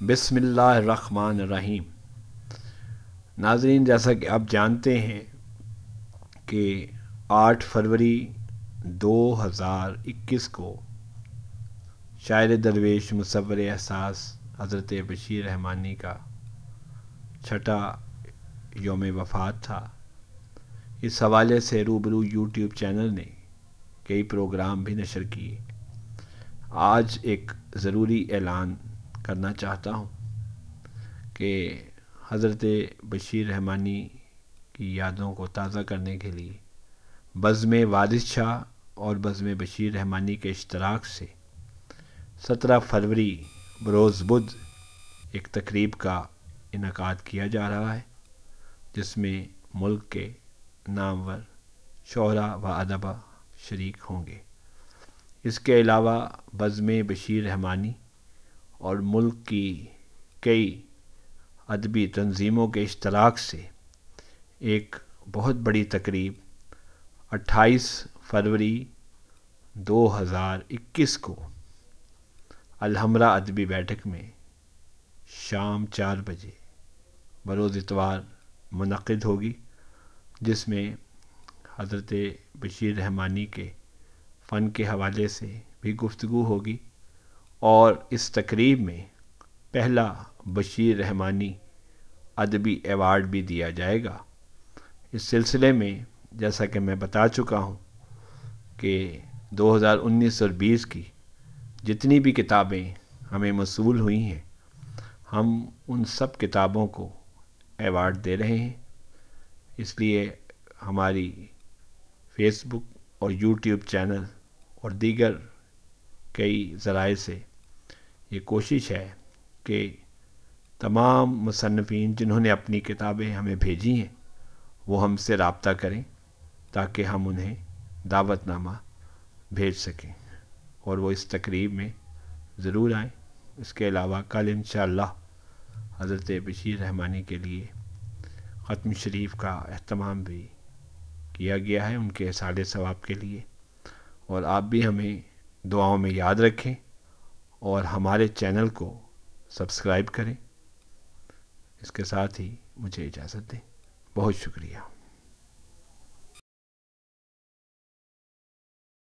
बिस्मिल्लाहिर्रहमानिर्रहीम। नाज़रीन, जैसा कि आप जानते हैं कि 8 फरवरी 2021 को शायर दरवेश मुसव्विर एहसास हज़रत बशीर रहमानी का छठा यौम वफ़ात था। इस हवाले से रूबरू यूट्यूब चैनल ने कई प्रोग्राम भी नशर किए। आज एक ज़रूरी ऐलान करना चाहता हूँ कि हज़रत बशीर रहमानी की यादों को ताज़ा करने के लिए बज़्म वारिस शाह और बज़्म बशीर रहमानी के इश्तराक से 17 फरवरी बरोज़ बुध एक तकरीब का इनेकाद किया जा रहा है, जिसमें मुल्क के नामवर शोहरा व अदबा शरीक होंगे। इसके अलावा बज़्म बशीर रहमानी और मुल्क की कई अदबी तंजीमों के इश्तराक से एक बहुत बड़ी तकरीब 28 फरवरी 2021 को अलहमरा अदबी बैठक में शाम 4 बजे बरोज़ इतवार मुनक़िद होगी, जिसमें हज़रत बशीर रहमानी के फ़न के हवाले से भी गुफ्तगू होगी और इस तकरीब में पहला बशीर रहमानी अदबी एवार्ड भी दिया जाएगा। इस सिलसिले में जैसा कि मैं बता चुका हूँ कि 2019 और 20 की जितनी भी किताबें हमें मौसूल हुई हैं, हम उन सब किताबों को एवार्ड दे रहे हैं। इसलिए हमारी फेसबुक और यूट्यूब चैनल और दीगर कई ज़राए से ये कोशिश है कि तमाम मुसन्निफ़ीन जिन्होंने अपनी किताबें हमें भेजी हैं वो हमसे रब्ता करें ताकि हम उन्हें दावतनामा भेज सकें और वो इस तकरीब में ज़रूर आएँ। इसके अलावा कल इंशाअल्लाह हज़रत बशीर रहमानी के लिए ख़त्म शरीफ का एहतमाम भी किया गया है उनके इसाले सवाब के लिए। और आप भी हमें दुआओं में याद रखें और हमारे चैनल को सब्सक्राइब करें। इसके साथ ही मुझे इजाज़त दें। बहुत शुक्रिया।